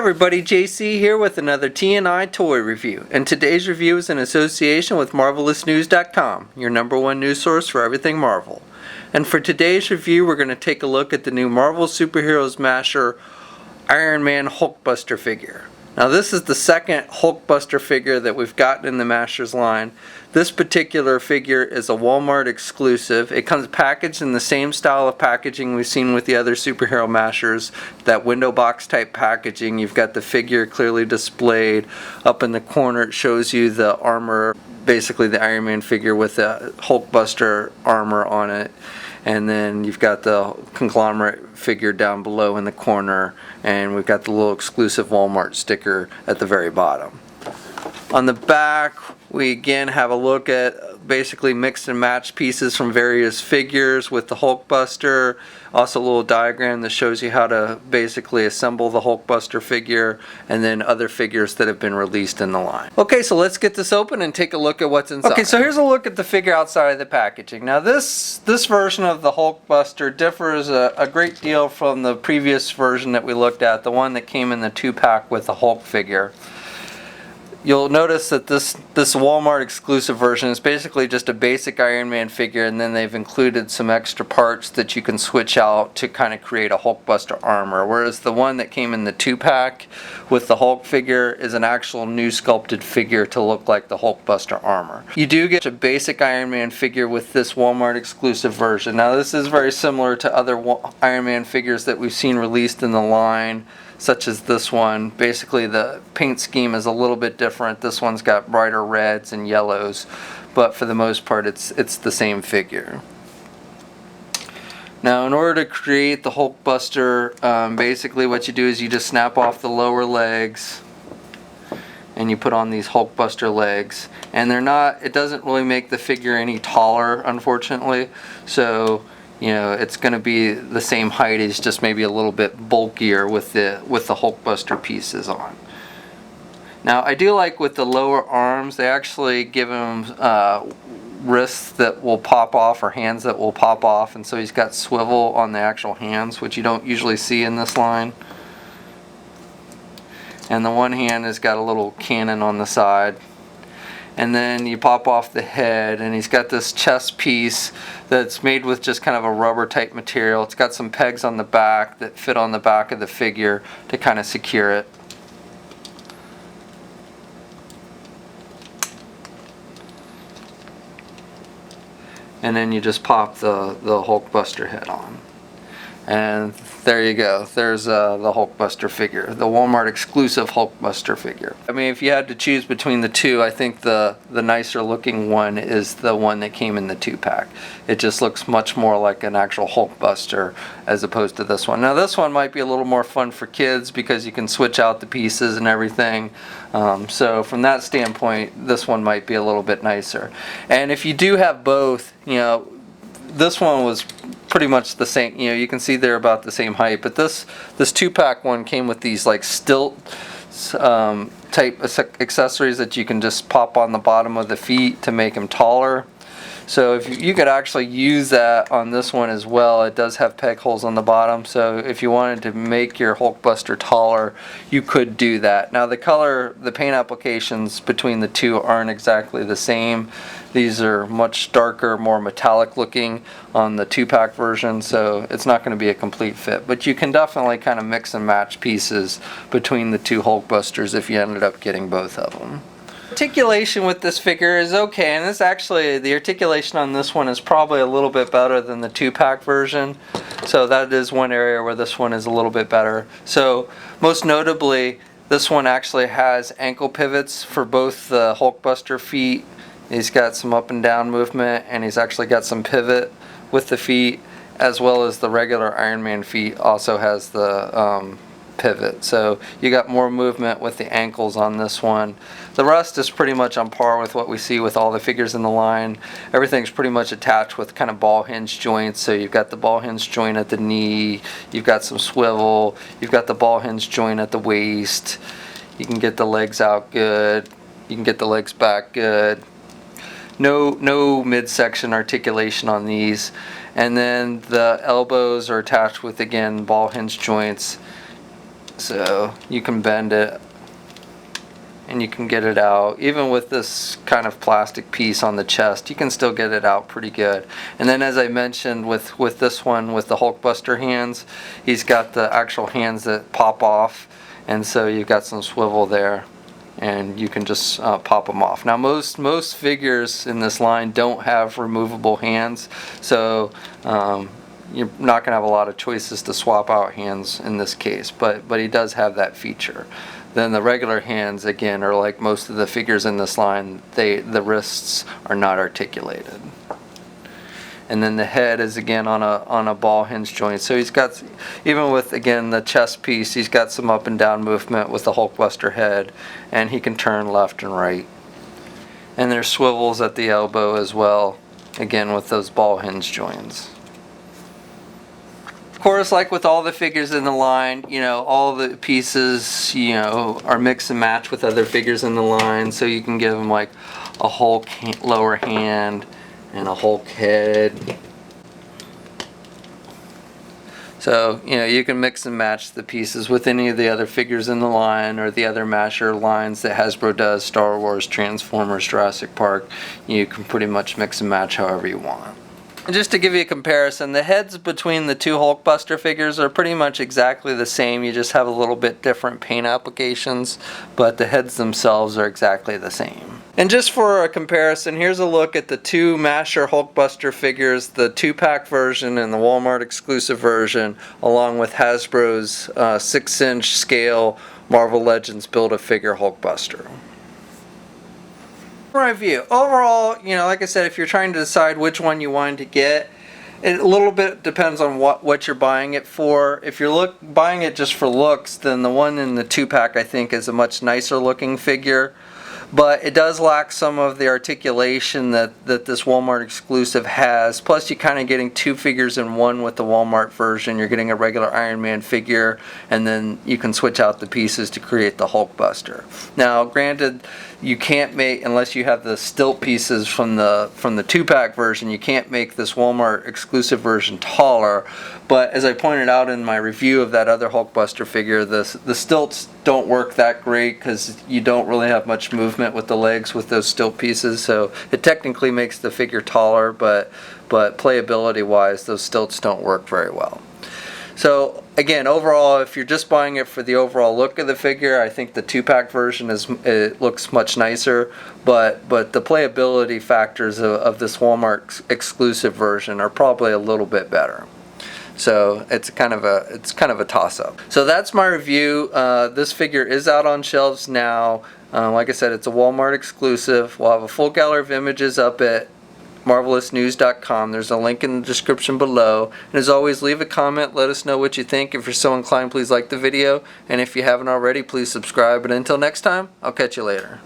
everybody, JC here with another T&I toy review, and today's review is in association with MarvelousNews.com, your #1 news source for everything Marvel. And for today's review, we're going to take a look at the new Marvel Superheroes Masher Iron Man Hulkbuster figure. Now this is the second Hulkbuster figure that we've gotten in the Mashers line. This particular figure is a Wal-Mart exclusive. It comes packaged in the same style of packaging we've seen with the other superhero Mashers, that window box type packaging. You've got the figure clearly displayed. Up in the corner it shows you the armor, basically the Iron Man figure with the Hulkbuster armor on it. And then you've got the conglomerate figure down below in the corner, and we've got the little exclusive Walmart sticker at the very bottom. On the back, we again have a look at basically mix and match pieces from various figures with the Hulkbuster. Also a little diagram that shows you how to basically assemble the Hulkbuster figure, and then other figures that have been released in the line. Okay, so let's get this open and take a look at what's inside. Okay, so here's a look at the figure outside of the packaging. Now this version of the Hulkbuster differs a great deal from the previous version that we looked at, the one that came in the 2-pack with the Hulk figure. You'll notice that this Walmart exclusive version is basically just a basic Iron Man figure, and then they've included some extra parts that you can switch out to kind of create a Hulkbuster armor, whereas the one that came in the 2-pack with the Hulk figure is an actual new sculpted figure to look like the Hulkbuster armor. You do get a basic Iron Man figure with this Walmart exclusive version. Now this is very similar to other Iron Man figures that we've seen released in the line, such as this one. Basically the paint scheme is a little bit different. This one's got brighter reds and yellows, but for the most part it's the same figure. Now in order to create the Hulkbuster, basically what you do is you just snap off the lower legs and you put on these Hulkbuster legs, and it doesn't really make the figure any taller, unfortunately, so you know, it's going to be the same height, it's just maybe a little bit bulkier with the Hulkbuster pieces on. Now I do like with the lower arms, they actually give him wrists that will pop off, or hands that will pop off, and so he's got swivel on the actual hands, which you don't usually see in this line. And the one hand has got a little cannon on the side. And then you pop off the head, and he's got this chest piece that's made with just kind of a rubber type material. It's got some pegs on the back that fit on the back of the figure to kind of secure it. And then you just pop the Hulkbuster head on. And there you go. There's the Hulkbuster figure, the Walmart exclusive Hulkbuster figure. I mean, if you had to choose between the two, I think the nicer looking one is the one that came in the 2-pack. It just looks much more like an actual Hulkbuster as opposed to this one. Now this one might be a little more fun for kids because you can switch out the pieces and everything. So from that standpoint, this one might be a little bit nicer. And if you do have both, you know, this one was pretty much the same, you know, you can see they're about the same height, but this 2-pack one came with these like stilt type accessories that you can just pop on the bottom of the feet to make them taller. So if you could actually use that on this one as well. It does have peg holes on the bottom, so if you wanted to make your Hulkbuster taller, you could do that. Now the paint applications between the two aren't exactly the same. These are much darker, more metallic looking on the 2-pack version, so it's not going to be a complete fit. But you can definitely kind of mix and match pieces between the two Hulkbusters if you ended up getting both of them. Articulation with this figure is okay, and this actually, the articulation on this one is probably a little bit better than the 2-pack version, so that is one area where this one is a little bit better. So most notably, this one actually has ankle pivots for both the Hulkbuster feet. He's got some up and down movement, and he's actually got some pivot with the feet, as well as the regular Iron Man feet also has the pivot. So you got more movement with the ankles on this one. The rest is pretty much on par with what we see with all the figures in the line. Everything's pretty much attached with kind of ball hinge joints. So you've got the ball hinge joint at the knee, you've got some swivel, you've got the ball hinge joint at the waist. You can get the legs out good, you can get the legs back good. No midsection articulation on these. And then the elbows are attached with, again, ball hinge joints. So you can bend it and you can get it out. Even with this kind of plastic piece on the chest, you can still get it out pretty good. And then, as I mentioned, with this one, with the Hulkbuster hands, he's got the actual hands that pop off, and so you've got some swivel there, and you can just pop them off. Now most figures in this line don't have removable hands, so you're not going to have a lot of choices to swap out hands in this case, but he does have that feature. Then the regular hands, again, are like most of the figures in this line, the wrists are not articulated. And then the head is again on a ball hinge joint. So he's got, even with again the chest piece, he's got some up and down movement with the Hulkbuster head, and he can turn left and right. And there's swivels at the elbow as well, again with those ball hinge joints. Of course, like with all the figures in the line, you know, all the pieces, you know, are mix and match with other figures in the line. So you can give them like a Hulk lower hand and a Hulk head. So, you know, you can mix and match the pieces with any of the other figures in the line or the other Masher lines that Hasbro does, Star Wars, Transformers, Jurassic Park. You can pretty much mix and match however you want. And just to give you a comparison, the heads between the two Hulkbuster figures are pretty much exactly the same. You just have a little bit different paint applications, but the heads themselves are exactly the same. And just for a comparison, here's a look at the two Masher Hulkbuster figures, the 2-pack version and the Walmart exclusive version, along with Hasbro's 6-inch scale Marvel Legends Build-A-Figure Hulkbuster. Review. Overall, you know, like I said, if you're trying to decide which one you want to get, it a little bit depends on what you're buying it for. If you're buying it just for looks, then the one in the 2-pack I think is a much nicer looking figure. But it does lack some of the articulation that this Walmart exclusive has. Plus, you're kind of getting two figures in one with the Walmart version. You're getting a regular Iron Man figure, and then you can switch out the pieces to create the Hulkbuster. Now, granted, you can't make, unless you have the stilt pieces from the 2-pack version, you can't make this Walmart exclusive version taller. But as I pointed out in my review of that other Hulkbuster figure, the stilts don't work that great because you don't really have much movement with the legs with those stilt pieces. So it technically makes the figure taller, but playability wise, those stilts don't work very well. So again, overall, if you're just buying it for the overall look of the figure, I think the 2-pack version looks much nicer, but the playability factors of this Walmart exclusive version are probably a little bit better. So it's kind of a toss-up. So that's my review. This figure is out on shelves now. Like I said, it's a Walmart exclusive. We'll have a full gallery of images up at marvelousnews.com. There's a link in the description below. And as always, leave a comment. Let us know what you think. If you're so inclined, please like the video. And if you haven't already, please subscribe. And until next time, I'll catch you later.